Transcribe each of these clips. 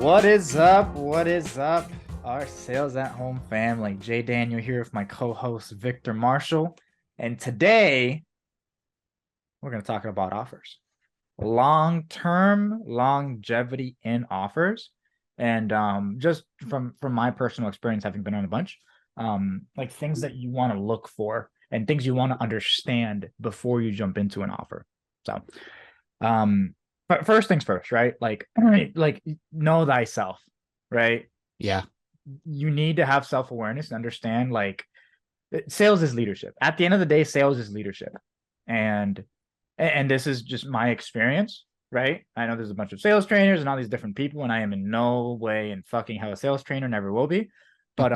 What is up? What is up? Our Sales at Home family. Jay Daniel here with my co-host Victor Marshall. And today we're going to talk about offers. Long-term longevity in offers. And just from my personal experience, having been on a bunch, like things that you want to look for and things you want to understand before you jump into an offer. So but first things first, right? Like know thyself, right? Yeah. You need to have self-awareness and understand like sales is leadership. At the end of the day, sales is leadership. And this is just my experience, right? I know there's a bunch of sales trainers and all these different people, and I am in no way in fucking hell a sales trainer, never will be. But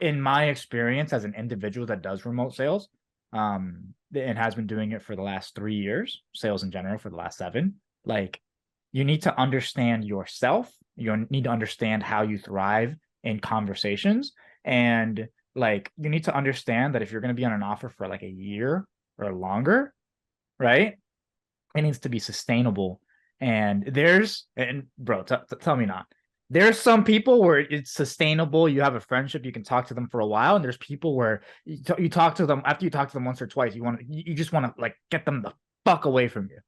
in my experience as an individual that does remote sales, and has been doing it for the last 3 years, sales in general for the last 7, like you need to understand yourself. You need to understand how you thrive in conversations. And like you need to understand that if you're going to be on an offer for like a year or longer, right? It needs to be sustainable. And bro, tell me not. There's some people where it's sustainable. You have a friendship, you can talk to them for a while, and there's people where you talk to them after you talk to them once or twice. You just want to like get them the fuck away from you,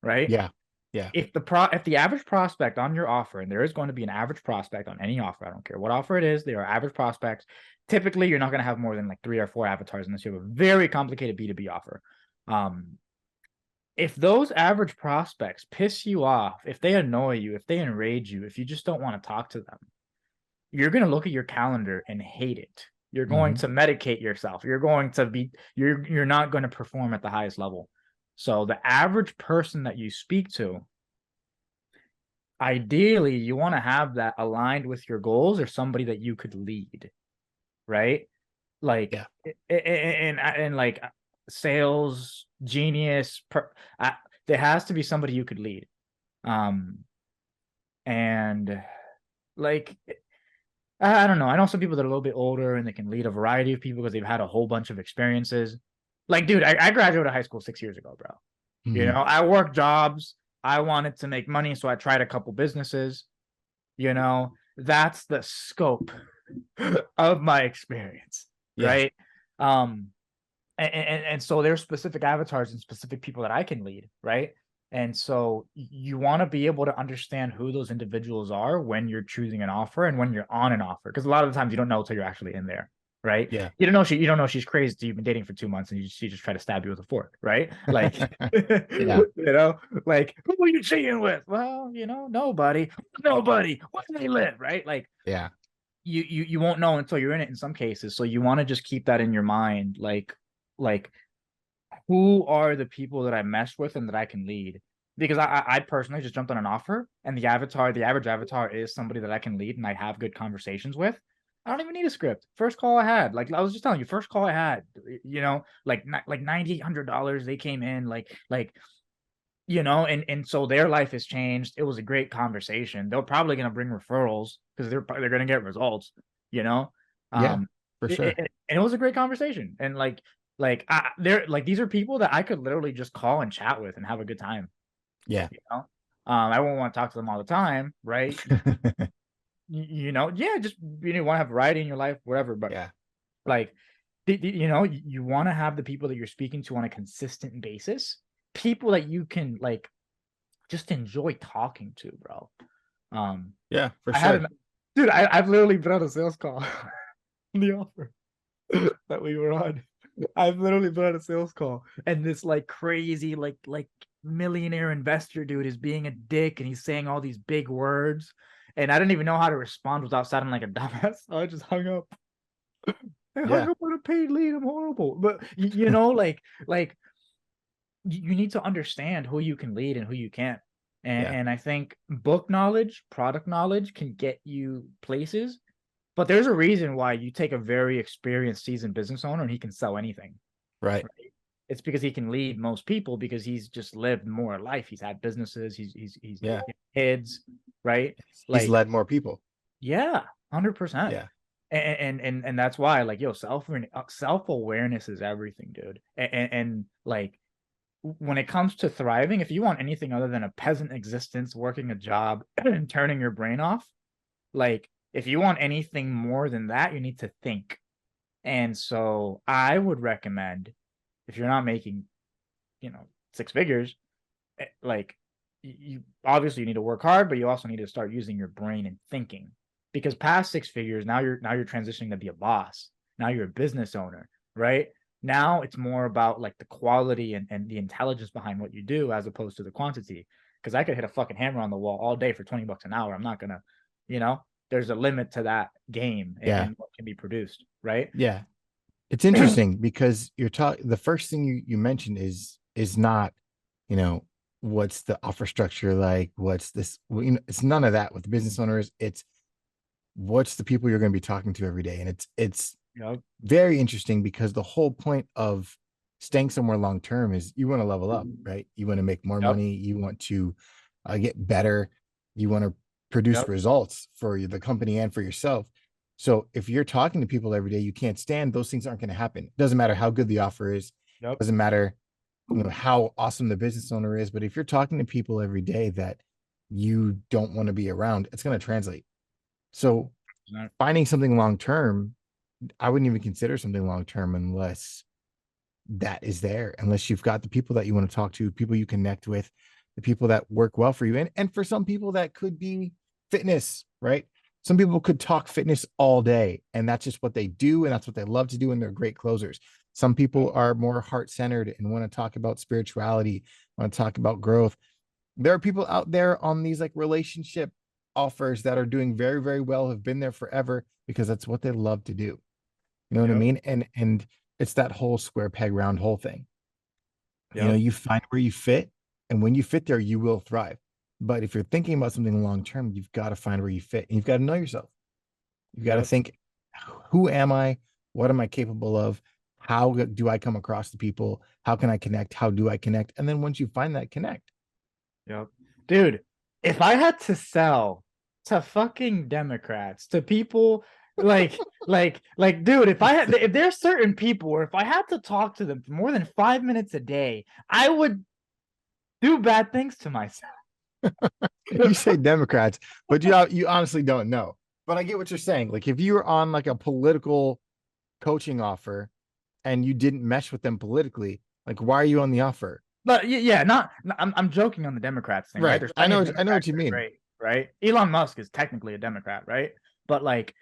right? Yeah. Yeah. If the average prospect on your offer, and there is going to be an average prospect on any offer, I don't care what offer it is, there are average prospects. Typically, you're not going to have more than like 3 or 4 avatars unless you have a very complicated B2B offer. If those average prospects piss you off, if they annoy you, if they enrage you, if you just don't want to talk to them, you're going to look at your calendar and hate it. You're going to medicate yourself. You're not going to perform at the highest level. So the average person that you speak to, ideally, you want to have that aligned with your goals or somebody that you could lead, right? Like, Yeah. and like sales genius, there has to be somebody you could lead. And like, I don't know. I know some people that are a little bit older and they can lead a variety of people because they've had a whole bunch of experiences. Like, dude, I graduated high school 6 years ago, bro. You know, I worked jobs. I wanted to make money, so I tried a couple businesses. You know, that's the scope of my experience, right? And so there's specific avatars and specific people that I can lead, right? And so you want to be able to understand who those individuals are when you're choosing an offer and when you're on an offer, because a lot of the times you don't know until you're actually in there, right? Yeah. You don't know she's crazy till you've been dating for 2 months and she just try to stab you with a fork, right? Like, Yeah. you know, like who are you cheating with? Well, you know, nobody. Where do they live, right? Like, Yeah. You won't know until you're in it in some cases. So you want to just keep that in your mind, like who are the people that I mess with and that I can lead? Because I personally just jumped on an offer, and the average avatar is somebody that I can lead and I have good conversations with. I don't even need a script. First call I had, like I was just telling you, first call I had, you know, like $9,800. They came in like you know, and so their life has changed. It was a great conversation. They're probably going to bring referrals because they're going to get results, you know. Yeah. For sure. And it was a great conversation. And they're like, these are people that I could literally just call and chat with and have a good time. Yeah. You know, I won't want to talk to them all the time, right? You know, yeah, just want to have variety in your life, whatever. But Yeah. like, you know, you want to have the people that you're speaking to on a consistent basis, people that you can like just enjoy talking to, bro. Yeah, for I had sure. dude, I've literally been on a sales call the offer that we were on. I've literally been on a sales call, and this like crazy like millionaire investor dude is being a dick, and he's saying all these big words, and I didn't even know how to respond without sounding like a dumbass. So I just hung up. I hung up on a paid lead. I'm horrible, but you know, like you need to understand who you can lead and who you can't. And I think book knowledge, product knowledge can get you places, but there's a reason why you take a very experienced, seasoned business owner and he can sell anything. Right. It's because he can lead most people because he's just lived more life. He's had businesses. He's kids, right? He's Like, led more people. yeah, 100%. Yeah. And that's why, like, yo, self-awareness is everything, dude. And like when it comes to thriving, if you want anything other than a peasant existence, working a job and turning your brain off, like if you want anything more than that, you need to think. And so I would recommend, if you're not making, 6 figures, like you obviously you need to work hard, but you also need to start using your brain and thinking, because past 6 figures, now you're transitioning to be a boss. Now you're a business owner, right? Now it's more about like the quality and the intelligence behind what you do as opposed to the quantity. Because I could hit a fucking hammer on the wall all day for $20 an hour. I'm not gonna, you know, there's a limit to that game Yeah. and what can be produced, right? Yeah. It's interesting because you're talking, the first thing you mentioned is not, you know, what's the offer structure like? What's this? Well, it's none of that with the business owners. It's what's the people you're going to be talking to every day. And it's Yep. very interesting because the whole point of staying somewhere long term is you want to level up, right? You want to make more Yep. money. You want to get better. You want to produce Yep. results for the company and for yourself. So if you're talking to people every day you can't stand, those things aren't going to happen. Doesn't matter how good the offer is. Yep. Doesn't matter, how awesome the business owner is. But if you're talking to people every day that you don't want to be around, it's going to translate. So finding something long term, I wouldn't even consider something long term unless that is there, unless you've got the people that you want to talk to, people you connect with, the people that work well for you. And for some people that could be fitness, right? Some people could talk fitness all day and that's just what they do. And that's what they love to do. And they're great closers. Some people are more heart-centered and want to talk about spirituality, want to talk about growth. There are people out there on these like relationship offers that are doing very, very well, have been there forever because that's what they love to do. You know what I Yep. mean? And it's that whole square peg round hole thing. Yep. You find where you fit, and when you fit there, you will thrive. But if you're thinking about something long term, you've got to find where you fit. And you've got to know yourself. You've got to Yep. think, who am I? What am I capable of? How do I come across the people? How can I connect? How do I connect? And then once you find that, connect. Yep. Dude, if I had to sell to fucking Democrats, to people dude, if there's certain people where if I had to talk to them for more than 5 minutes a day, I would do bad things to myself. You say Democrats, but you honestly don't know. But I get what you're saying. Like if you were on like a political coaching offer and you didn't mesh with them politically, like why are you on the offer? But yeah, I'm joking on the Democrats thing, right? Right. There's I plenty know of I know what Democrats you that are mean. great, right? Elon Musk is technically a Democrat, right? But like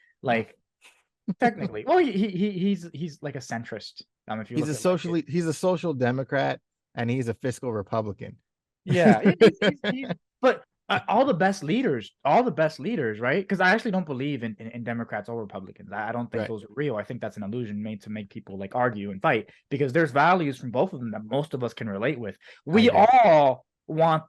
technically, well, he's like a centrist. If you look at like it, He's a social democrat and he's a fiscal Republican. yeah, but all the best leaders, right? Because I actually don't believe in Democrats or Republicans. I don't think Right. those are real. I think that's an illusion made to make people like argue and fight, because there's values from both of them that most of us can relate with. I We agree. all want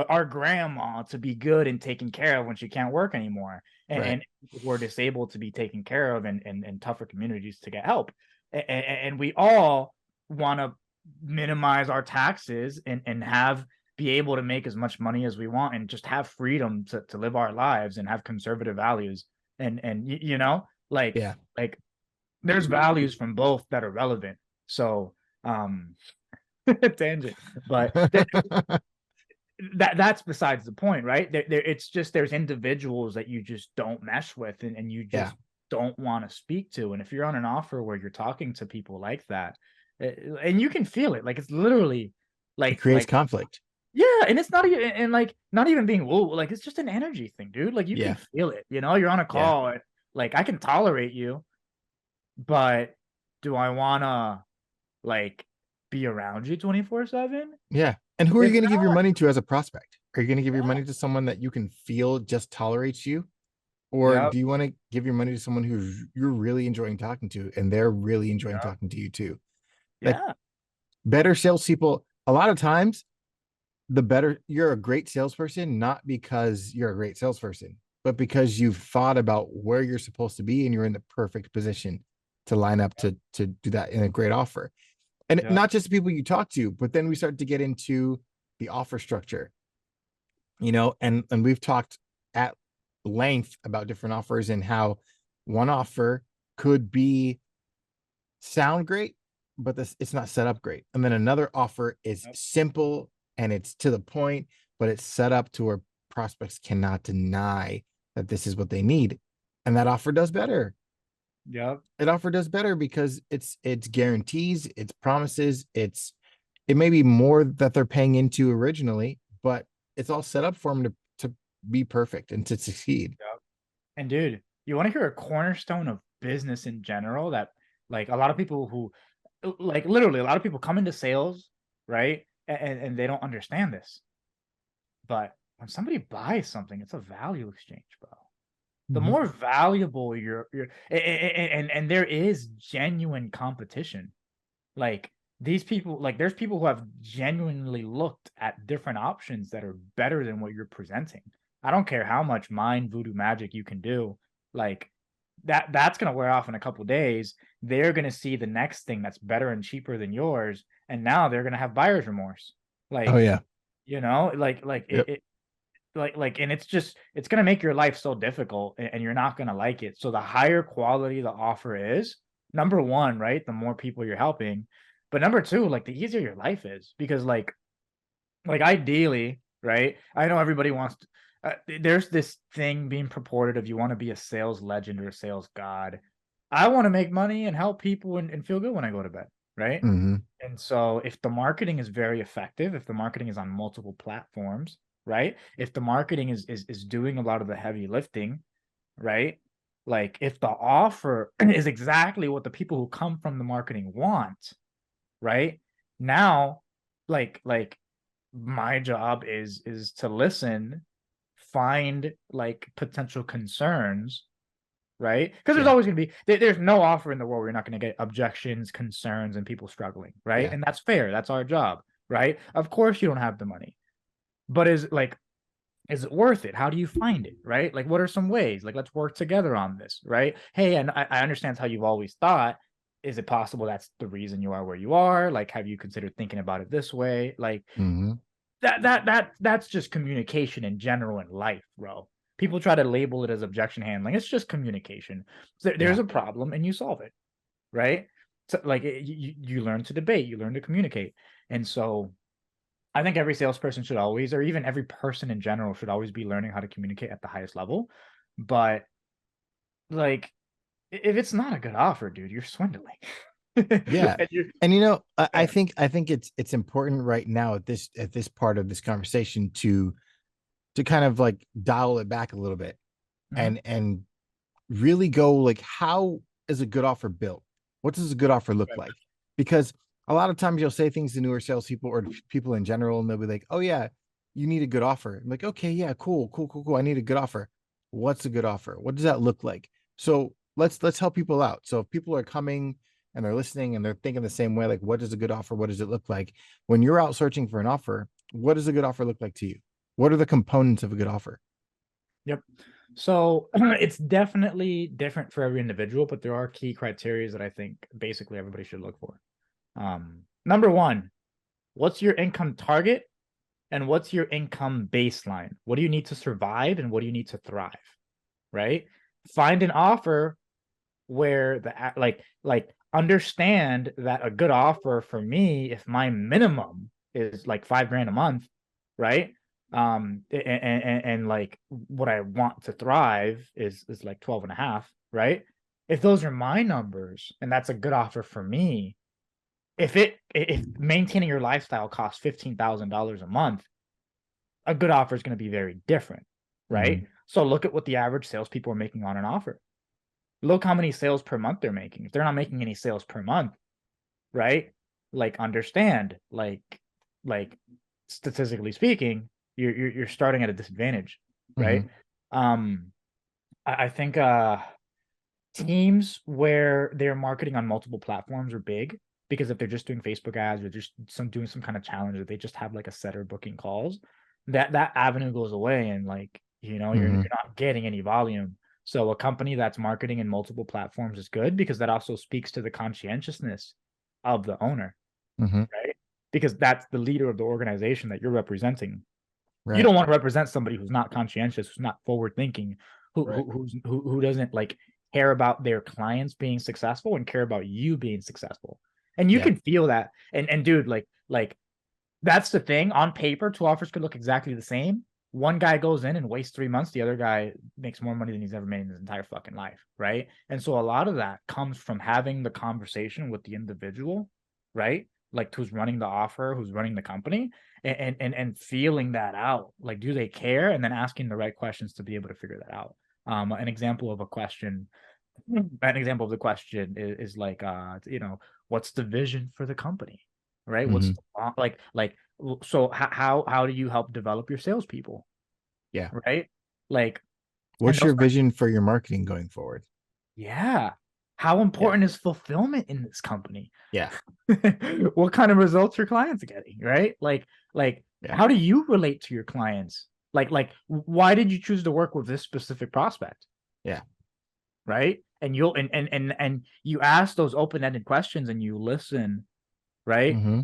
our grandma to be good and taken care of when she can't work anymore, Right. and we're disabled to be taken care of, and tougher communities to get help, and we all want to minimize our taxes and have be able to make as much money as we want and just have freedom to live our lives and have conservative values, and like Yeah. like there's values from both that are relevant. So tangent, but that's besides the point, right? It's just there's individuals that you just don't mesh with, and you Yeah. just don't want to speak to. And if you're on an offer where you're talking to people like that, and you can feel it, like it's literally It like creates conflict. yeah, and it's not even, and like not even being woo, like it's just an energy thing, dude. Like you can Yeah. feel it, you're on a Yeah. call, and like I can tolerate you, but do I wanna like be around you 24/7? Yeah. And who are you If going to give your not, money to as a prospect? Are you going to give your yeah, money to someone that you can feel just tolerates you? Or yep, do you want to give your money to someone who you're really enjoying talking to and they're really enjoying yep, talking to you too? Like yeah, better salespeople, a lot of times, the better you're a great salesperson, not because you're a great salesperson, but because you've thought about where you're supposed to be and you're in the perfect position to line up to do that in a great offer. And yep, not just the people you talk to, but then we start to get into the offer structure, and we've talked at length about different offers and how one offer could be sound great, but this it's not set up great. And then another offer is Yep. simple and it's to the point, but it's set up to where prospects cannot deny that this is what they need. And that offer does better. Yep. It offer does better because it's guarantees, it's promises, it may be more that they're paying into originally, but it's all set up for them to be perfect and to succeed. Yep. And dude, you want to hear a cornerstone of business in general that like a lot of people who like literally a lot of people come into sales, right? And they don't understand this. But when somebody buys something, it's a value exchange, bro. The Mhm. more valuable you're and there is genuine competition. Like these people, like there's people who have genuinely looked at different options that are better than what you're presenting. I don't care how much mind voodoo magic you can do. Like that's gonna wear off in a couple days. They're gonna see the next thing that's better and cheaper than yours, and now they're gonna have buyer's remorse. Oh Like, yeah. like Yep. like and it's gonna make your life so difficult and you're not gonna like it. So the higher quality the offer is, number one, right? The more people you're helping. But number two, like the easier your life is because like ideally, right? I know everybody wants to, there's this thing being purported of you want to be a sales legend or a sales god. I want to make money and help people and feel good when I go to bed, right? Mm-hmm. And so if the marketing is very effective, if the marketing is on multiple platforms, right? If the marketing is doing a lot of the heavy lifting, right? Like if the offer is exactly what the people who come from the marketing want, right? Now, like my job is to listen, find like potential concerns, right? Because there's Yeah. always going to be there's no offer in the world where you're not going to get objections, concerns, and people struggling, right? Yeah. And that's fair. That's our job, right? Of course you don't have the money, but is it worth it? How do you find it, right? Like what are some ways? Like let's work together on this, right? Hey, and I understand how you've always thought. Is it possible that's the reason you are where you are? Like, have you considered thinking about it this way? Like Mm-hmm. that's just communication in general in life, bro. People try to label it as objection handling. It's just communication. So there's Yeah. a problem and you solve it, right? So like you learn to debate, you learn to communicate. And so I think every salesperson should always, or even every person in general should always be learning how to communicate at the highest level. But like if it's not a good offer, dude, you're swindling. Yeah. And And I yeah. think it's important right now at this part of this conversation to kind of like dial it back a little bit Mhm. and really go like how is a good offer built? What does a good offer look Right. like? Because a lot of times you'll say things to newer salespeople or people in general, and they'll be like, "Oh yeah, you need a good offer." I'm like, okay, yeah, cool, cool, cool, cool. I need a good offer. What's a good offer? What does that look like? So let's help people out. So if people are coming and they're listening and they're thinking the same way, like, what is a good offer? What does it look like? When you're out searching for an offer, what does a good offer look like to you? What are the components of a good offer? Yep. So it's definitely different for every individual, but there are key criteria that I think basically everybody should look for. Number one, what's your income target and what's your income baseline? What do you need to survive and what do you need to thrive? Right? Find an offer where like understand that a good offer for me, if my minimum is like 5 grand a month, right? And like what I want to thrive is like 12 and a half, right? If those are my numbers and that's a good offer for me, if maintaining your lifestyle costs $15,000 a month, a good offer is going to be very different, Mm-hmm. right? So look at what the average salespeople are making on an offer. Look how many sales per month they're making. If they're not making any sales per month, right? Like understand, like statistically speaking, you're starting at a disadvantage, Mm-hmm. right? Um, I think teams where they're marketing on multiple platforms are big because if they're just doing Facebook ads or just doing some kind of challenge, or they just have like a setter booking calls, that avenue goes away and like you're Mm-hmm. not getting any volume. So a company that's marketing in multiple platforms is good because that also speaks to the conscientiousness of the owner, Mm-hmm. right? Because that's the leader of the organization that you're representing. You Right. don't want to represent somebody who's not conscientious, who's not forward thinking, Right. who doesn't like care about their clients being successful and care about you being successful. And you Yeah. can feel that. And dude, like that's the thing. On paper, two offers could look exactly the same. One guy goes in and wastes 3 months. The other guy makes more money than he's ever made in his entire fucking life, right? And so a lot of that comes from having the conversation with the individual, right? Like who's running the offer, who's running the company, and feeling that out. Like, do they care? And then asking the right questions to be able to figure that out. An example of a question an example of the question is like what's the vision for the company, right? What's Hmm. the, like so how do you help develop your salespeople, Yeah. right? Like, and What's those your vision for your marketing going forward? yeah, how Yeah. important is fulfillment in this company? Yeah. What kind of results your clients getting, right? Like Yeah. how do you relate to your clients? Like why did you choose to work with this specific prospect, Yeah. right? And you'll and you ask those open-ended questions and you listen, right? Hmm.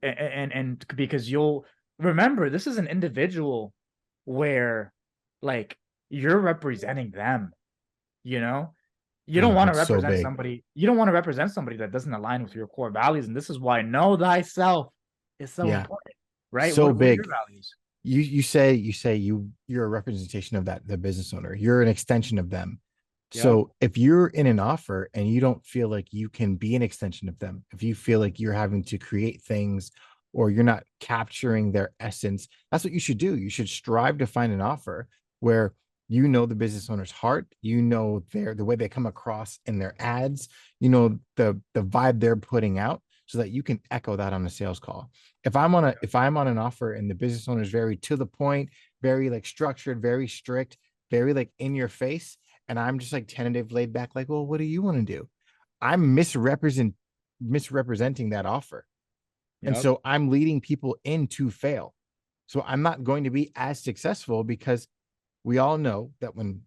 And because you'll remember this is an individual where like you're representing them, you know? You don't Ooh, want to that's so represent big. somebody, you don't want to represent somebody that doesn't align with your core values. And this is why know thyself is so Yeah. important, right? So What are your big. values? You say you're a representation of the business owner. You're an extension of them. Yep. So if you're in an offer and you don't feel like you can be an extension of them, if you feel like you're having to create things or you're not capturing their essence, that's what you should do. You should strive to find an offer where you know the business owner's heart, you know the way they come across in their ads, you know the vibe they're putting out, so that you can echo that on a sales call. If I'm on an offer and the business owner is very to the point, very like structured, very strict, very like in your face, and I'm just like tentative, laid back, like, well, what do you want to do? I'm misrepresenting that offer. And Yep. so I'm leading people in to fail. So I'm not going to be as successful, because we all know that when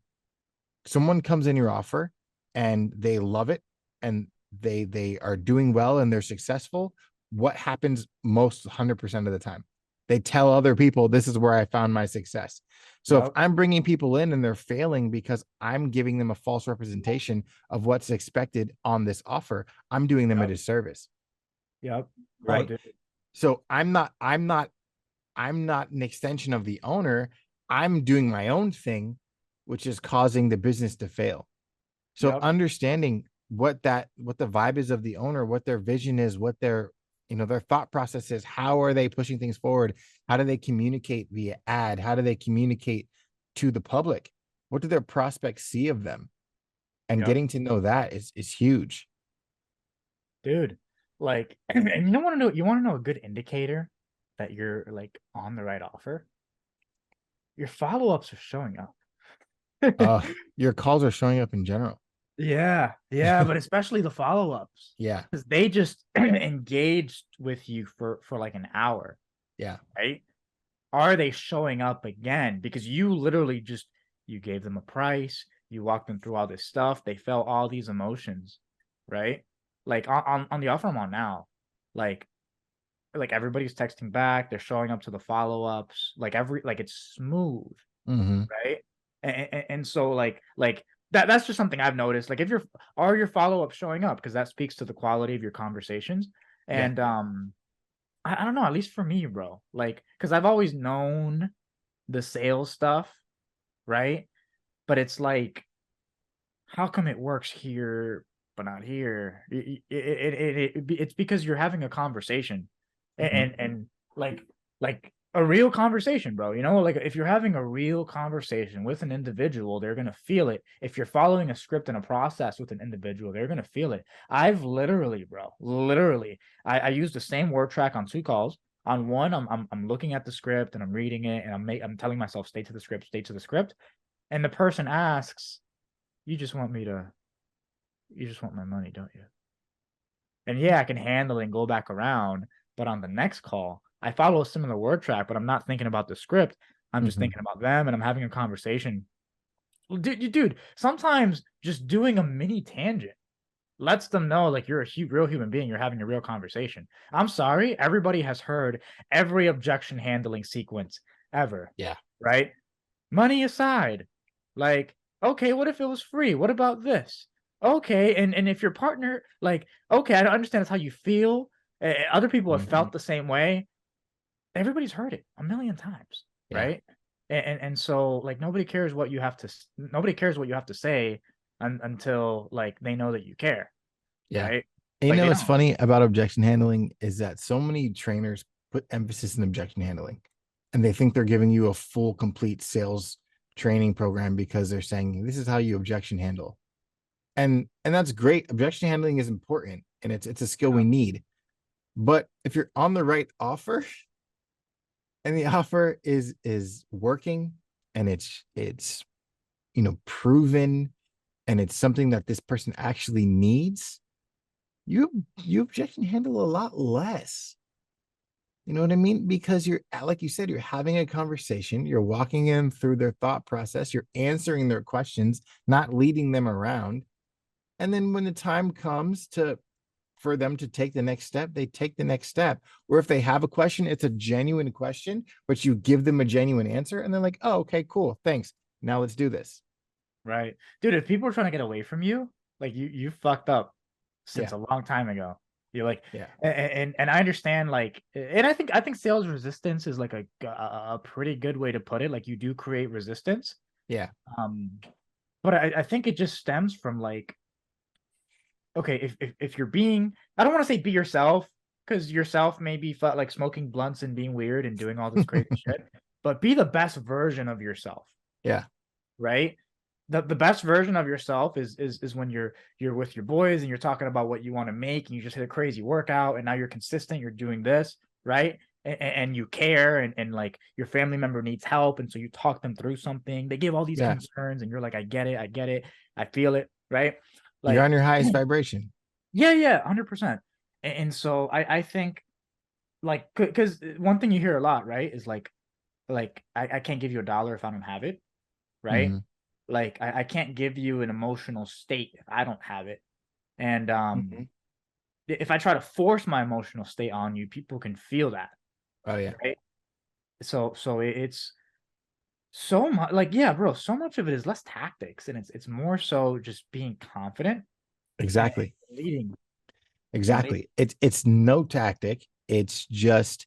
someone comes in your offer and they love it and they are doing well and they're successful, what happens most 100% of the time? They tell other people, this is where I found my success. So if Yep. I'm bringing people in and they're failing because I'm giving them a false representation of what's expected on this offer, I'm doing them a Yep. disservice, Yep. Oh, right? dude. So I'm not an extension of the owner. I'm doing my own thing, which is causing the business to fail. So Yep. understanding what the vibe is of the owner, what their vision is, what their thought process is, how are they pushing things forward? How do they communicate via ad? How do they communicate to the public? What do their prospects see of them? And Yep. getting to know that is huge. Dude. Like, and you want to know a good indicator that you're like on the right offer? Your follow-ups are showing up. Your calls are showing up in general. Yeah, yeah, but especially the follow-ups, Yeah. because they just engaged with you for like an hour, Yeah. right? Are they showing up again? Because you literally just you gave them a price, you walked them through all this stuff, they felt all these emotions, right? Like on the offer I'm on now, like like everybody's texting back, they're showing up to the follow-ups, like it's smooth, Hmm. right? And so like that's just something I've noticed. Like if you're are your follow-ups showing up, because that speaks to the quality of your conversations. Yeah. And I don't know, at least for me, bro. Like, because I've always known the sales stuff, right? But it's like, how come it works here but not here? It's because you're having a conversation, and Hmm. and like a real conversation, bro. You know, like if you're having a real conversation with an individual, they're gonna feel it. If you're following a script and a process with an individual, they're gonna feel it. I've literally, bro, literally, I use the same word track on two calls. On one, I'm looking at the script and I'm reading it and I'm telling myself stay to the script, stay to the script. And the person asks, you just want me to you just want my money, don't you? And yeah, I can handle it and go back around. But on the next call, I follow a similar word track, but I'm not thinking about the script. I'm just Hmm. thinking about them and I'm having a conversation. Well, dude, sometimes just doing a mini tangent lets them know like you're a real human being. You're having a real conversation. I'm sorry. Everybody has heard every objection handling sequence ever, Yeah. right? Money aside, like, okay, what if it was free? What about this? Okay, and if your partner, like, okay, I don't understand that's how you feel. Other people have Mhm. felt the same way. Everybody's heard it a million times, Yeah. right? And so like nobody cares what you have to say until like they know that you care, Yeah. right? And you Like know they what's don't. funny about objection handling is that so many trainers put emphasis in objection handling, and they think they're giving you a full, complete sales training program because they're saying this is how you objection handle. And that's great. Objection handling is important, and it's a skill we Yeah. need. But if you're on the right offer and the offer is working and it's proven and it's something that this person actually needs, you objection handle a lot less. You know what I mean? Because you're, like you said, you're having a conversation, you're walking them through their thought process, you're answering their questions, not leading them around. And then when the time comes to for them to take the next step, they take the next step. Or if they have a question, it's a genuine question, but you give them a genuine answer and they're like, oh, okay, cool. Thanks. Now let's do this. Right. Dude, if people are trying to get away from you, like you fucked up since Yeah. a long time ago. You're like, Yeah. and I understand, like, and I think sales resistance is like a pretty good way to put it. Like you do create resistance. Yeah. Um, but I think it just stems from like, okay, if you're being, I don't want to say be yourself, because yourself may be like smoking blunts and being weird and doing all this crazy shit, but be the best version of yourself, Yeah. right? The best version of yourself is when you're with your boys and you're talking about what you want to make and you just hit a crazy workout and now you're consistent, you're doing this, right? And you care and like your family member needs help and so you talk them through something. They give all these Yeah. concerns and you're like, I get it, I feel it, right? You're on Like, your highest vibration. yeah, 100%. And so I think like because one thing you hear a lot, right, is like I can't give you $1 if I don't have it, right? Mm-hmm. Like I can't give you an emotional state if I don't have it. And Mm-hmm. if I try to force my emotional state on you, people can feel that, Oh yeah. right? So it's so much like, yeah, bro, so much of it is less tactics and it's more so just being confident and Exactly. leading and leading. Exactly. It's no tactic. It's just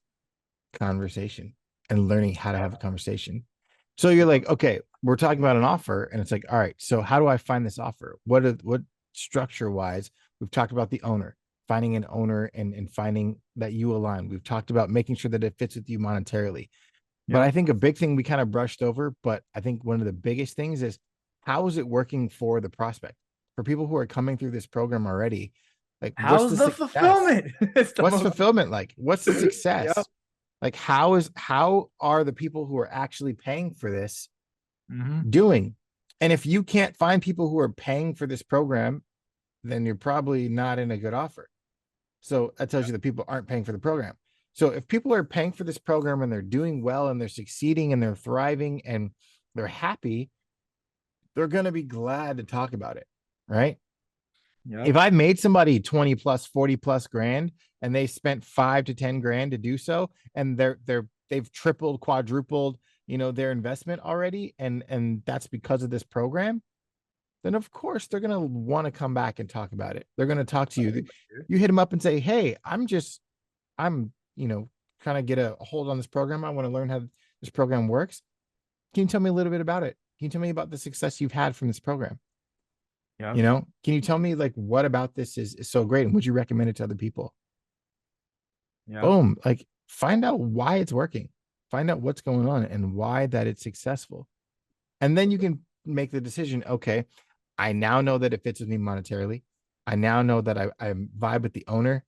conversation and learning how to have a conversation. So you're like, okay, we're talking about an offer, and it's like, all right, so how do I find this offer? What structure wise? We've talked about the owner, finding an owner and finding that you align. We've talked about making sure that it fits with you monetarily. But I Yep. think a big thing we kind of brushed over, but I think one of the biggest things is how is it working for the prospect? For people who are coming through this program already, like what's How's the the success? fulfillment? It's the What's most. fulfillment like? What's the Yep. success? Like how are the people who are actually paying for this Hmm. doing? And if you can't find people who are paying for this program, then you're probably not in a good offer. So that tells you that people aren't paying for the program. So if people are paying for this program and they're doing well and they're succeeding and they're thriving and they're happy, they're going to be glad to talk about it. Right. If Yep. I made somebody 20 plus, 40 plus grand and they spent 5 to 10 grand to do so, and they've tripled, quadrupled, their investment already, and that's because of this program, then of course they're gonna want to come back and talk about it. They're gonna talk to you. You hit them up and say, hey, I'm kind of get a hold on this program. I want to learn how this program works. Can you tell me a little bit about it? Can you tell me about the success you've had from this program? Yep. Can you tell me like what about this is so great and would you recommend it to other people? Yep. Boom. Like find out why it's working. Find out what's going on and why that it's successful. And then you can make the decision, okay, I now know that it fits with me monetarily. I now know that I vibe with the owner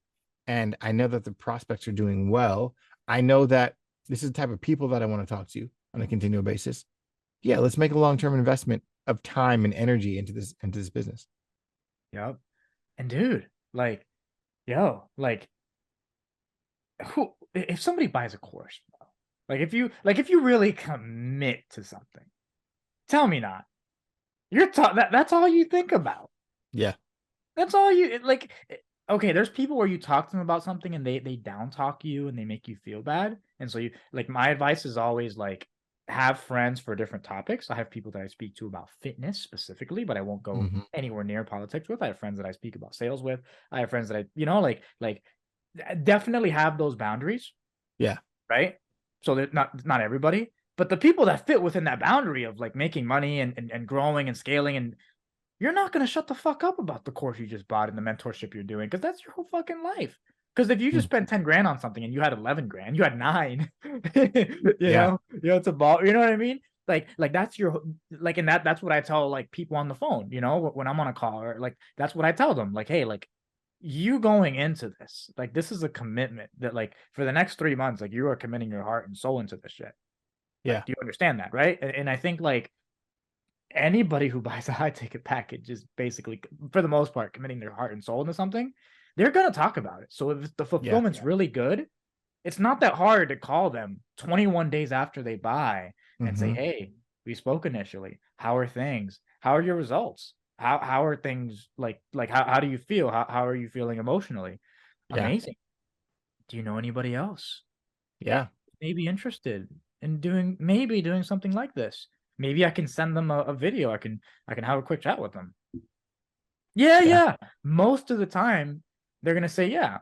and I know that the prospects are doing well. I know that this is the type of people that I want to talk to on a continual basis. Yeah, let's make a long-term investment of time and energy into this business. Yep. And dude, like, yo, like, who if somebody buys a course, bro, like if you really commit to something, tell me not. That's all you think about. Yeah. That's all you like. Okay, there's people where you talk to them about something and they down talk you and they make you feel bad. And so you like my advice is always like have friends for different topics. I have people that I speak to about fitness specifically, but I won't go Mm-hmm. anywhere near politics with. I have friends that I speak about sales with. I have friends that I, like definitely have those boundaries, Yeah. right? So that not everybody, but the people that fit within that boundary of like making money and growing and scaling, and you're not gonna shut the fuck up about the course you just bought and the mentorship you're doing, because that's your whole fucking life. Because if you just Mm. spent 10 grand on something and you had 11 grand, you had nine, you Yeah. know, it's a ball, you know what I mean? Like that's your, like, and that's what I tell like people on the phone, when I'm on a call, or like, that's what I tell them. Like, hey, like, you going into this, like, this is a commitment that, like, for the next 3 months, like, you are committing your heart and soul into this shit. Like, Yeah. do you understand that? Right. And I think like anybody who buys a high ticket package is basically, for the most part, committing their heart and soul into something. They're going to talk about it. So if the Yeah. fulfillment's really good, it's not that hard to call them 21 days after they buy and say, Mm-hmm. hey, we spoke initially. How are things? How are your results? How are things, like how do you feel? How are you feeling emotionally? Yeah. Amazing. Do you know anybody else Yeah. maybe interested in doing something like this? Maybe I can send them a video. I can have a quick chat with them. Yeah, Yeah. yeah. Most of the time, they're gonna say yeah.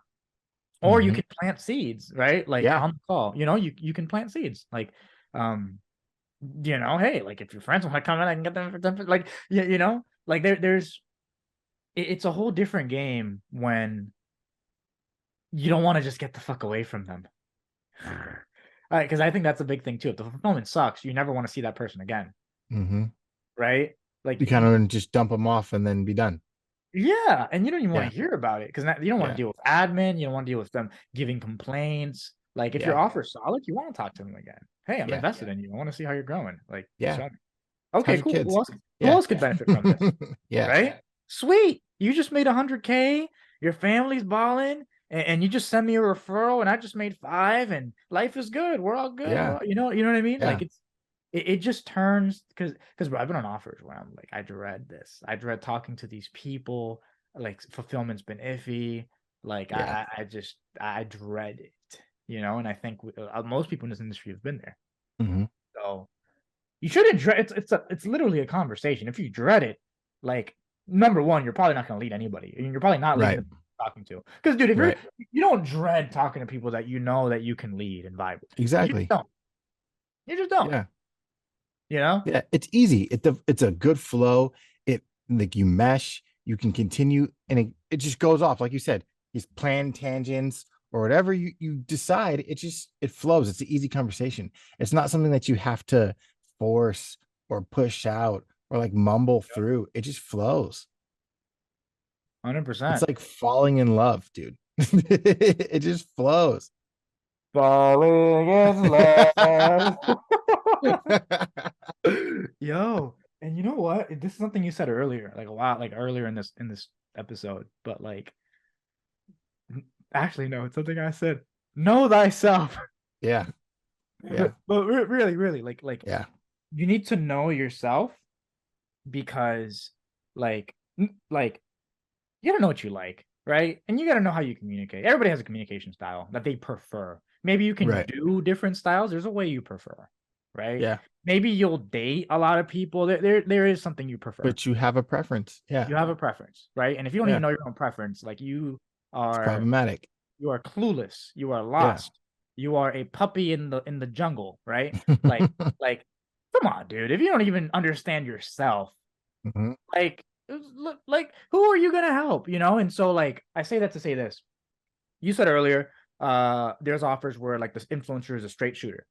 Or you Mm-hmm. can plant seeds, right? Like Yeah. on the call, you can plant seeds. Like, um, hey, like if your friends want to come in, I can get them for 10. Like, yeah, like it's a whole different game when you don't want to just get the fuck away from them. Because I think that's a big thing too. If the fulfillment sucks, you never want to see that person again, Mm-hmm. right? Like, You kind of just dump them off and then be done. yeah, and you don't even want Yeah. to hear about it because you don't want to Yeah. deal with admin. You don't want to deal with them giving complaints. Like, if your Yeah. offer's solid, you want to talk to them again. Hey, I'm Yeah. invested in you. I want to see how you're growing. Like, Yeah. show me. How's Okay, your cool. Who kids? else? Who Yeah. else could benefit from this? Yeah. Right? Sweet. You just made 100K. Your family's balling, and you just send me a referral, and I just made 5, and life is good. We're all good. Yeah. You know what I mean? Yeah. Like, it just turns, because I've been on offers where I'm like, I dread this. I dread talking to these people. Like, fulfillment's been iffy. Like, Yeah. I dread it. And I think most people in this industry have been there. Mm-hmm. So you shouldn't dread. It's literally a conversation. If you dread it, like, number one, you're probably not going to lead anybody, and you're probably not leading Right. the people you're talking to. Because, dude, if Right. you don't dread talking to people that you know that you can lead and vibe with, you just Exactly. don't. You just don't. Yeah. You know. Yeah. It's easy. It's a good flow. It like you mesh, you can continue, and it just goes off. Like you said, these planned tangents or whatever you decide, it flows. It's an easy conversation. It's not something that you have to force or push out or like mumble through. It just flows. It's 100%. like falling in love, dude. It just flows. Falling in love. Yo, and you know what? This is something you said earlier, like a lot, like earlier in this episode, but like, actually, no, it's something I said. Know thyself. Yeah. Yeah. But really, really, like Yeah. you need to know yourself, because, like, like, you gotta know what you like, right? And you gotta know how you communicate. Everybody has a communication style that they prefer. Maybe you can Right. do different styles. There's a way you prefer, right? Yeah. Maybe you'll date a lot of people. There is something you prefer. But you have a preference. Yeah. You have a preference, right? And if you don't even Yeah. know your own preference, like, It's are problematic. you are clueless. You are Yeah. lost. You are a puppy in the jungle, right? Like, like, come on, dude. If you don't even understand yourself, Mhm. like, like, who are you gonna help? And so, like, I say that to say this. You said earlier, there's offers where, like, this influencer is a straight shooter,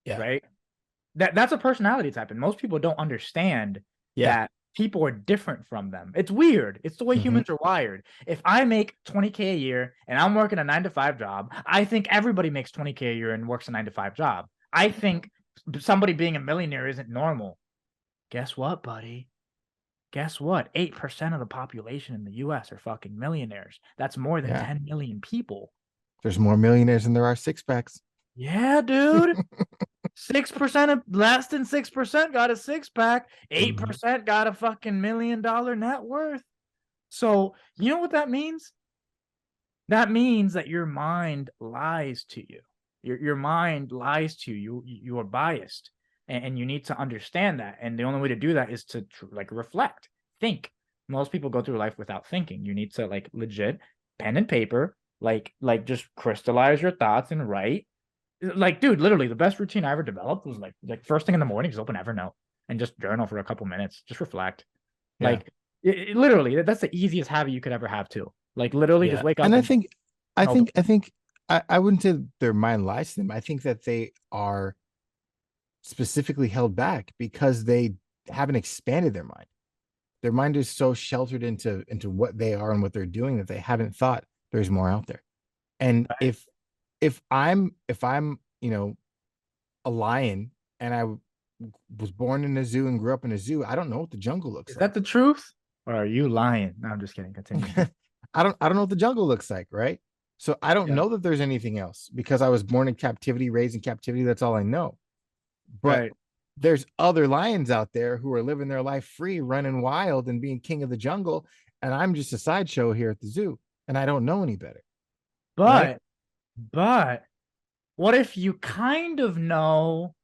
Yeah. right? That's a personality type, and most people don't understand Yeah. that people are different from them. It's weird. It's the way Mhm. humans are wired. If I make 20K a year and I'm working a 9 to 5 job, I think everybody makes 20K a year and works a 9 to 5 job. I think somebody being a millionaire isn't normal. Guess what, buddy? Guess what? 8% of the population in the US are fucking millionaires. That's more than Yeah. 10 million people. There's more millionaires than there are six packs. Yeah, dude. 6% of less than 6% got a 6 pack. Mhm. 8% got a fucking $1 million net worth. So, you know what that means? That means that your mind lies to you. Your mind lies to you. You are biased. and you need to understand that. And the only way to do that is to like reflect, think. Most people go through life without thinking. You need to like legit pen and paper, like just crystallize your thoughts and write. Like, dude, literally the best routine I ever developed was like first thing in the morning, just open Evernote and just journal for a couple minutes, just reflect. Yeah. Like literally, that's the easiest habit you could ever have too. Like literally just Yeah. wake And up I and think, I open. think, I think I wouldn't say their mind lies to them. I think that they are specifically held back because they haven't expanded their mind. Their mind is so sheltered into what they are and what they're doing that they haven't thought there's more out there. And Right? if I'm a lion and I was born in a zoo and grew up in a zoo, I don't know what the jungle looks Is like. that the truth? Or are you lying? No, I'm just kidding. Continue. I don't know what the jungle looks like, right? So I don't Yeah. know that there's anything else because I was born in captivity, raised in captivity. That's all I know. But Right. there's other lions out there who are living their life free, running wild and being king of the jungle. And I'm just a sideshow here at the zoo and I don't know any better. Right. But but what if you kind of know,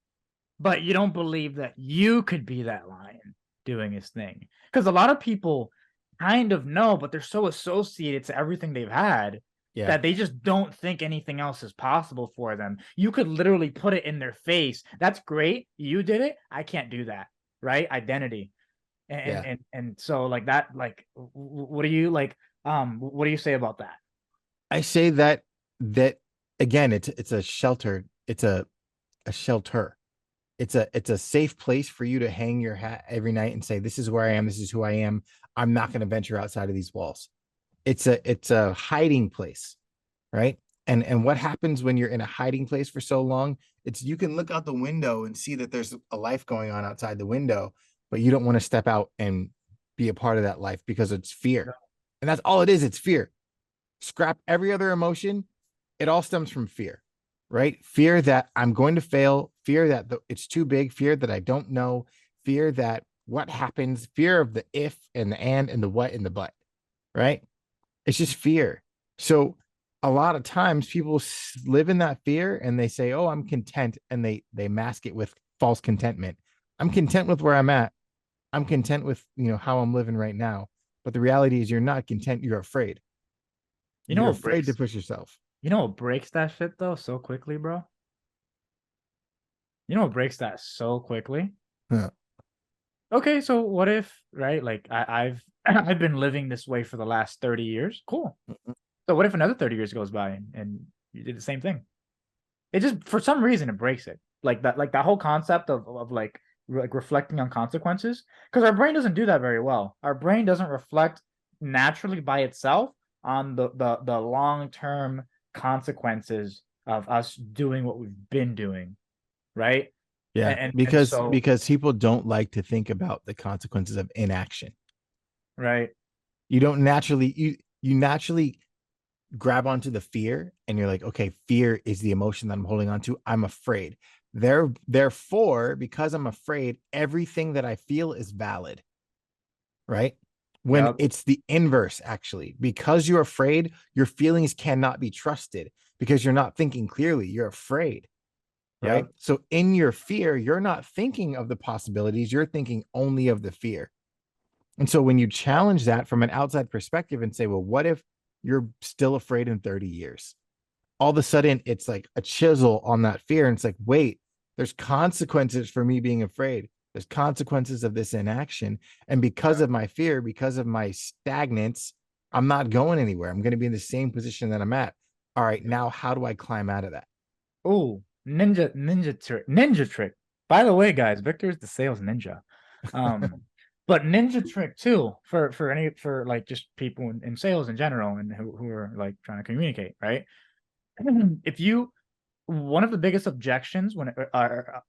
but you don't believe that you could be that lion doing his thing? Because a lot of people kind of know, but they're so associated to everything they've had Yeah. that they just don't think anything else is possible for them. You could literally put it in their face. That's great. You did it. I can't do that. Right? Identity. And Yeah. and so like that, like what do you like? What do you say about that? I say that again, it's a shelter. It's a shelter. It's a safe place for you to hang your hat every night and say, this is where I am, this is who I am. I'm not going to venture outside of these walls. It's a hiding place, right? And what happens when you're in a hiding place for so long? It's you can look out the window and see that there's a life going on outside the window, but you don't want to step out and be a part of that life because it's fear. And that's all it is, it's fear. Scrap every other emotion, it all stems from fear, right? Fear that I'm going to fail, fear that it's too big, fear that I don't know, fear that what happens, fear of the if and the and the what and the but, right? It's just fear. So a lot of times people live in that fear and they say, "Oh, I'm content," and they mask it with false contentment. I'm content with where I'm at. I'm content with how I'm living right now. But the reality is, you're not content. You're afraid. You know You're what afraid to breaks push yourself. you know what breaks that shit though so quickly, bro? You know what breaks that so quickly? Huh. Okay, so what if, right? Like I've I've been living this way for the last 30 years. Cool. So what if another 30 years goes by and you did the same thing? It just for some reason it breaks it. Like that whole concept of like reflecting on consequences. Because our brain doesn't do that very well. Our brain doesn't reflect naturally by itself on the long-term consequences of us doing what we've been doing, right? Yeah, And because so because people don't like to think about the consequences of inaction. right. You don't naturally you naturally grab onto the fear and you're like, okay, fear is the emotion that I'm holding on to. I'm afraid. Therefore, because I'm afraid, everything that I feel is valid, right? When Yep. it's the inverse, actually, because you're afraid, your feelings cannot be trusted because you're not thinking clearly. You're afraid, right? Yep. So in your fear, you're not thinking of the possibilities, you're thinking only of the fear. And so when you challenge that from an outside perspective and say, well, what if you're still afraid in 30 years? All of a sudden, it's like a chisel on that fear. And it's like, wait, there's consequences for me being afraid. There's consequences of this inaction. And because Yep. of my fear, because of my stagnance, I'm not going anywhere. I'm going to be in the same position that I'm at. All right, now how do I climb out of that? Oh, ninja trick. By the way, guys, Victor's the sales ninja. Um, but ninja trick too for like just people in sales in general and who are like trying to communicate, right? If you one of the biggest objections when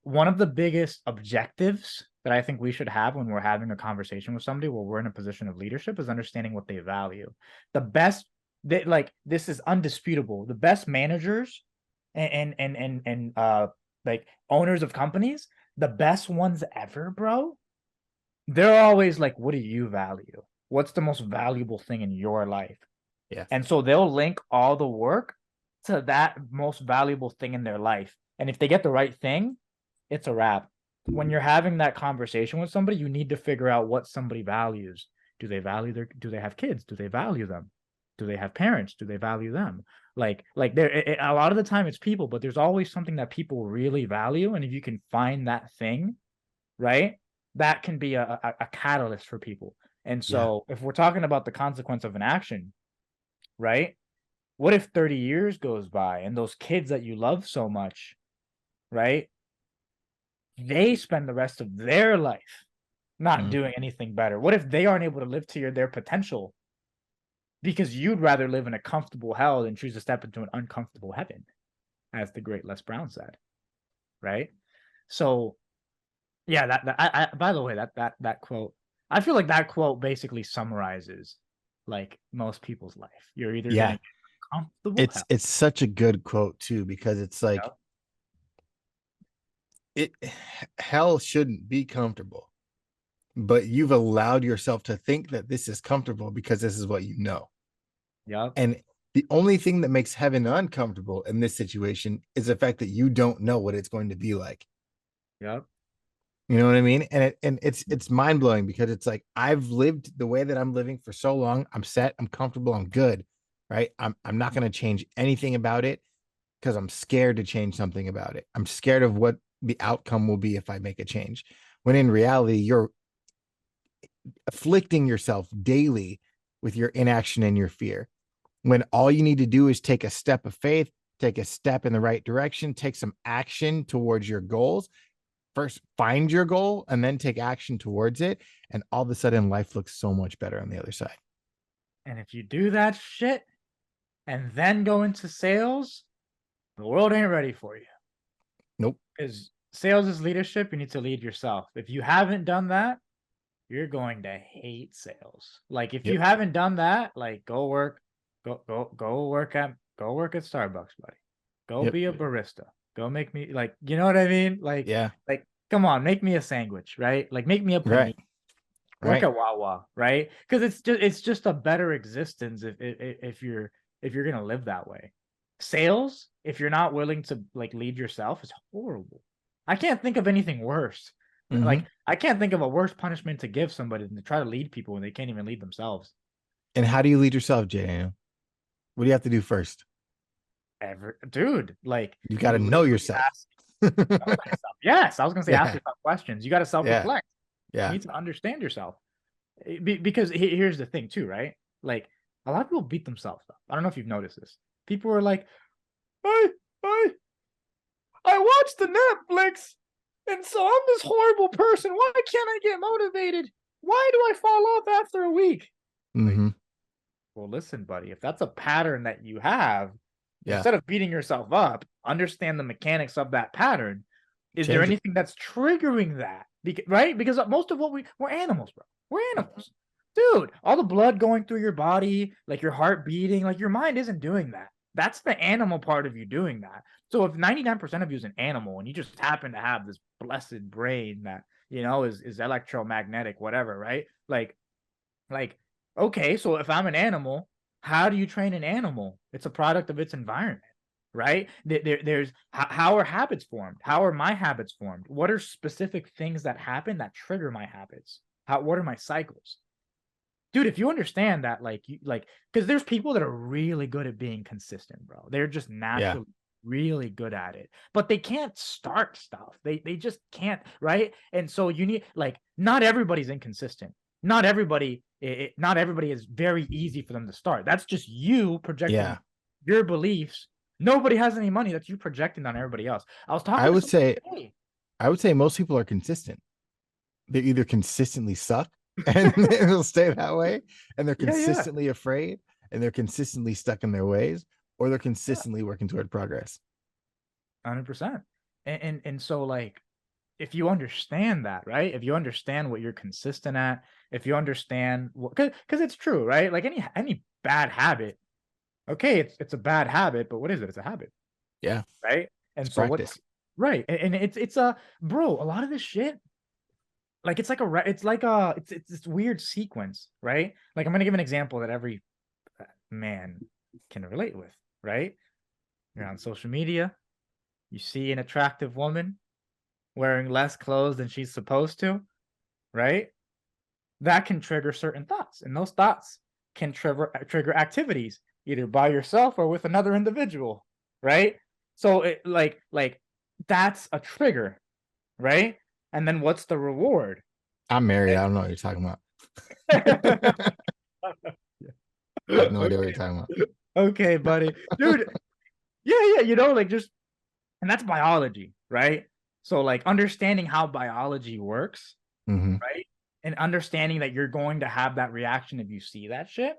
one of the biggest objectives that I think we should have when we're having a conversation with somebody where we're in a position of leadership is understanding what they value. The best that like this is undisputable. The best managers and like owners of companies, the best ones ever, bro. They're always like, what do you value? What's the most valuable thing in your life? Yeah. And so they'll link all the work to that most valuable thing in their life. And if they get the right thing, it's a wrap. when you're having that conversation with somebody, you need to figure out what somebody values. Do they have kids? Do they value them? Do they have parents? Do they value them? Like there, a lot of the time it's people, but there's always something that people really value. And if you can find that thing, right, that can be a catalyst for people. And Yeah. so if we're talking about the consequence of an action, right? What if 30 years goes by and those kids that you love so much, right? They spend the rest of their life not Mm. doing anything better. What if they aren't able to live to their potential because you'd rather live in a comfortable hell than choose to step into an uncomfortable heaven, as the great Les Brown said, right? So yeah, I by the way, that quote, I feel like that quote basically summarizes like most people's life. You're either gonna Yeah. get comfortable It's hell. it's such a good quote too, because it's like Yep, it hell shouldn't be comfortable, but you've allowed yourself to think that this is comfortable because this is what you know. yep, And the only thing that makes heaven uncomfortable in this situation is the fact that you don't know what it's going to be like. yep. You know what I mean? And it's mind blowing because it's like I've lived the way that I'm living for so long. I'm set, I'm comfortable, I'm good. Right. I'm not going to change anything about it because I'm scared to change something about it. I'm scared of what the outcome will be if I make a change. When in reality, you're afflicting yourself daily with your inaction and your fear. When all you need to do is take a step of faith, take a step in the right direction, take some action towards your goals. First, find your goal and then take action towards it. And all of a sudden, life looks so much better on the other side. And if you do that shit and then go into sales, the world ain't ready for you. Nope. Because sales is leadership. You need to lead yourself. If you haven't done that, you're going to hate sales. Like if you Yep. haven't done that, like go work at Starbucks, buddy. Go Yep. be a barista. Go make me like, you know what I mean? Yeah. Like come on, make me a sandwich, right? Like make me a panini. Right. Work Right. at Wawa, right? Because it's just a better existence if you're gonna live that way. Sales, if you're not willing to like lead yourself, is horrible. I can't think of anything worse. Mm-hmm. Like I can't think of a worse punishment to give somebody than to try to lead people when they can't even lead themselves. And how do you lead yourself, Jay? What do you have to do first? Ever, dude, like You got to you know literally yourself. ask, know thyself. Yes, I was gonna say ask Yeah. yourself questions. You got to Yeah. self-reflect. You Yeah. need to understand yourself. Because here's the thing too, right? Like a lot of people beat themselves up. I don't know if you've noticed this. People are like, I I I watched the Netflix, and so I'm this horrible person. Why can't I get motivated? Why do I fall off after a week? Like, Mm-hmm. well, listen, buddy, if that's a pattern that you have, Yeah. instead of beating yourself up, understand the mechanics of that pattern. Is there Change it. anything that's triggering that? Right? Because most of what we're animals, bro. We're animals. Dude, all the blood going through your body, like your heart beating, like your mind isn't doing that. That's the animal part of you doing that. So if 99% of you is an animal and you just happen to have this blessed brain that, is electromagnetic, whatever, right? Like, okay, so if I'm an animal, how do you train an animal? It's a product of its environment, right? There's how are habits formed? How are my habits formed? What are specific things that happen that trigger my habits? What are my cycles? Dude, if you understand that, because there's people that are really good at being consistent, bro. They're just Yeah. naturally really good at it, but they can't start stuff. They just can't, right? And so you need not everybody's inconsistent. Not everybody is very easy for them to start. That's just you projecting Yeah. your beliefs. Nobody has any money. That's you projecting on everybody else. I was I talking to would somebody say today. I would say most people are consistent. They either consistently suck and it'll stay that way, and they're Yeah, yeah, consistently afraid and they're consistently stuck in their ways, or they're yeah, consistently working toward progress. 100%. And so if you understand that, right? If you understand what you're consistent at, if you understand what, because it's true, right? Like any bad habit, okay, it's a bad habit, but what is it? It's a habit, Yeah. right? It's And so practice. right, and it's a bro. A lot of this shit, like it's this weird sequence, right? Like I'm gonna give an example that every man can relate with, right? You're on social media, you see an attractive woman, wearing less clothes than she's supposed to, right? That can trigger certain thoughts, and those thoughts can trigger activities either by yourself or with another individual, right? So like that's a trigger, right? And then what's the reward? I'm married. I don't know what you're talking about. I have no idea what you're Okay, talking about. okay, buddy, dude. Yeah, yeah, like just, and that's biology, right? So like understanding how biology works, Hmm. right? And understanding that you're going to have that reaction if you see that shit.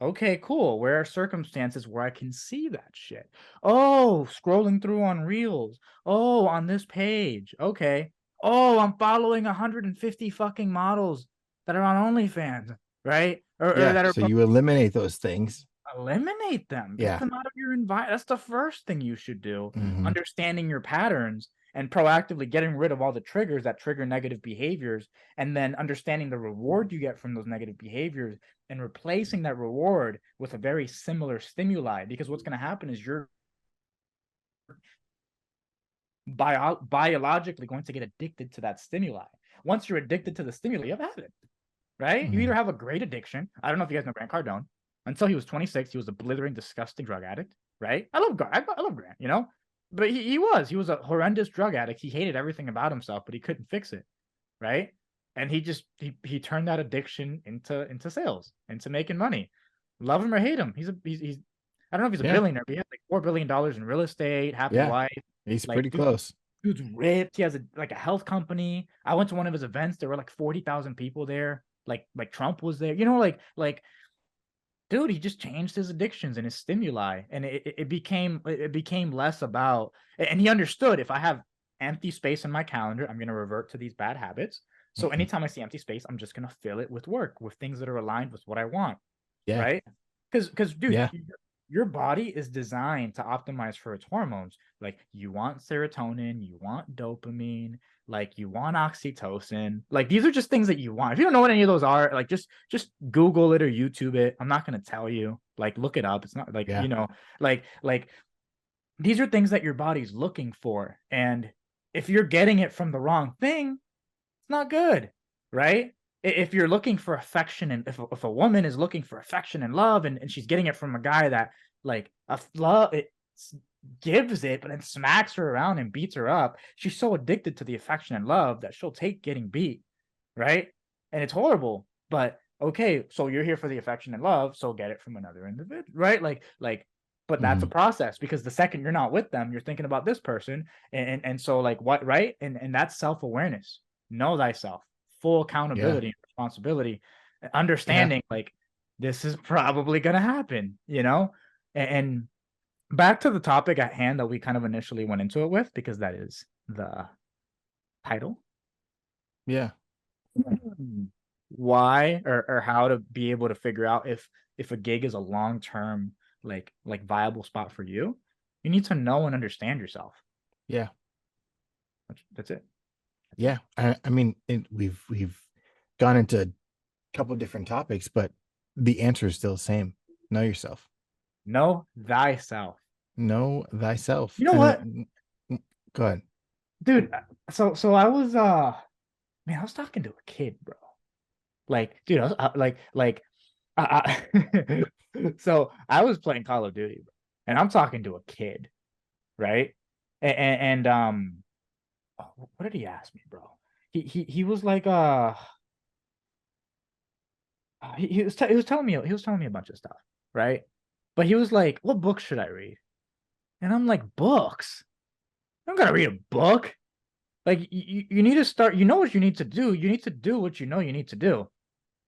Okay, cool. Where are circumstances where I can see that shit? Oh, scrolling through on Reels. Oh, on this page. Okay. Oh, I'm following 150 fucking models that are on OnlyFans, right? Or Yeah. that are So you eliminate those things. eliminate them. Get Yeah. them out of your environment. That's the first thing you should do. Hmm. Understanding your patterns and proactively getting rid of all the triggers that trigger negative behaviors, and then understanding the reward you get from those negative behaviors and replacing that reward with a very similar stimuli. Because what's going to happen is you're biologically going to get addicted to that stimuli. Once you're addicted to the stimuli, you have a habit, right? You either Hmm. have a great addiction. I don't know if you guys know Grant Cardone. Until he was 26, he was a blithering, disgusting drug addict, right? I love Grant, but he was a horrendous drug addict. He hated everything about himself, but he couldn't fix it, right? And he turned that addiction into sales, into making money. Love him or hate him, he's I don't know if he's a Yeah. billionaire, but he has like $4 billion in real estate, happy Yeah. wife, He's like pretty close. dude's ripped. He has a health company. I went to one of his events. There were like 40,000 people there. Like Trump was there. Like dude, he just changed his addictions and his stimuli, and it became less about. And he understood, if I have empty space in my calendar, I'm gonna revert to these bad habits. So Mhm. anytime I see empty space, I'm just gonna fill it with work, with things that are aligned with what I want, Yeah. right? Because dude, Yeah. your body is designed to optimize for its hormones. Like you want serotonin, you want dopamine, like you want oxytocin. Like these are just things that you want. If you don't know what any of those are, like just Google it or YouTube it. I'm not gonna tell you. Like look it up. It's not like, Yeah. like these are things that your body's looking for. And if you're getting it from the wrong thing, it's not good, right? If you're looking for affection, and if a woman is looking for affection and love, and she's getting it from a guy that like a love it gives it, but then smacks her around and beats her up, she's so addicted to the affection and love that she'll take getting beat, right? And it's horrible. But okay, so you're here for the affection and love, so get it from another individual, right? Like, but that's a Hmm. process, because the second you're not with them, you're thinking about this person, and so like what, right? And that's self-awareness. Know thyself, full Yeah. accountability and responsibility, Yeah. understanding like this is probably gonna happen, and back to the topic at hand that we kind of initially went into it with, because that is the title. Yeah. Why, or how to be able to figure out if a gig is a long-term like viable spot for you. You need to know and understand yourself. Yeah. That's it. Yeah. I mean, we've gone into a couple different topics, but the answer is still the same. Know yourself. Know thyself. Know thyself. You know what, And go ahead. dude? So I was man, I was talking to a kid, bro. Like, dude, I was so I was playing Call of Duty, bro, and I'm talking to a kid, right? And what did he ask me, bro? He was like, he was telling me a bunch of stuff, right? But he was like, what books should I read? And I'm like, books? I don't gotta read a book. Like, you need to start. You know what you need to do. You need to do what you know you need to do,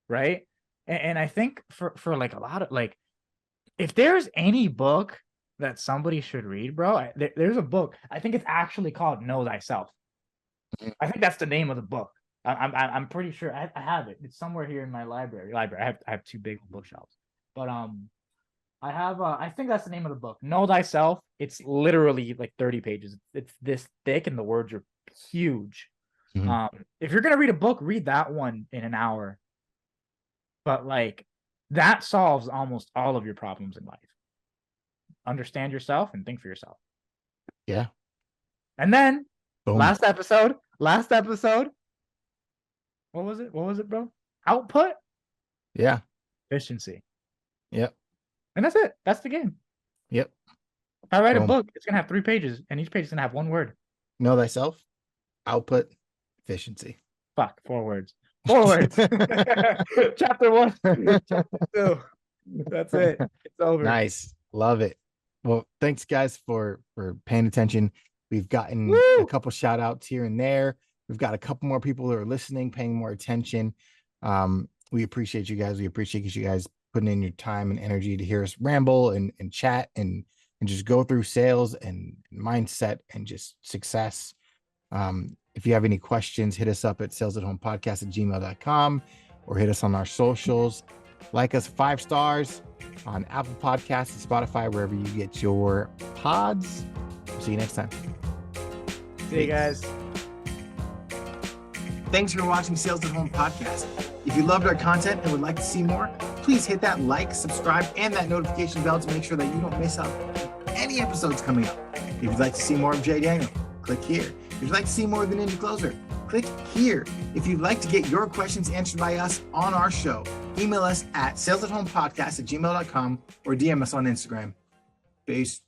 right? And I think for like a lot of like, if there's any book that somebody should read, bro, there's a book. I think it's actually called Know Thyself. I think that's the name of the book. I'm pretty sure I have it. It's somewhere here in my library. I have two big bookshelves, but I think that's the name of the book. Know Thyself. It's literally like 30 pages. It's this thick, and the words are huge. Mhm. If you're gonna read a book, read that one in an hour. But like that solves almost all of your problems in life. Understand yourself and think for yourself. Yeah. And then Boom. Last episode. What was it, bro? Output, Yeah. efficiency. Yep. And that's it. That's the game. Yep. If I write a Boom. book, it's gonna have 3 pages, and each page is gonna have 1 word. Know thyself, output, efficiency. Fuck, 4 words. 4 words. Chapter 1. Chapter 2. That's it. It's over. Nice. Love it. Well, thanks guys for paying attention. We've gotten Woo! a couple shout outs here and there. We've got a couple more people who are listening, paying more attention. We appreciate you guys. We appreciate you guys putting in your time and energy to hear us ramble and chat and just go through sales and mindset and just success. If you have any questions, hit us up at salesathomepodcast@gmail.com or hit us on our socials. Like us 5 stars on Apple Podcasts and Spotify, wherever you get your pods. See you next time. See you guys. Thanks for watching Sales at Home Podcast. If you loved our content and would like to see more, please hit that like, subscribe, and that notification bell to make sure that you don't miss out on any episodes coming up. If you'd like to see more of Jay Daniel, click here. If you'd like to see more of the Ninja Closer, click here. If you'd like to get your questions answered by us on our show, email us at salesathomepodcast@gmail.com or DM us on Instagram. Peace.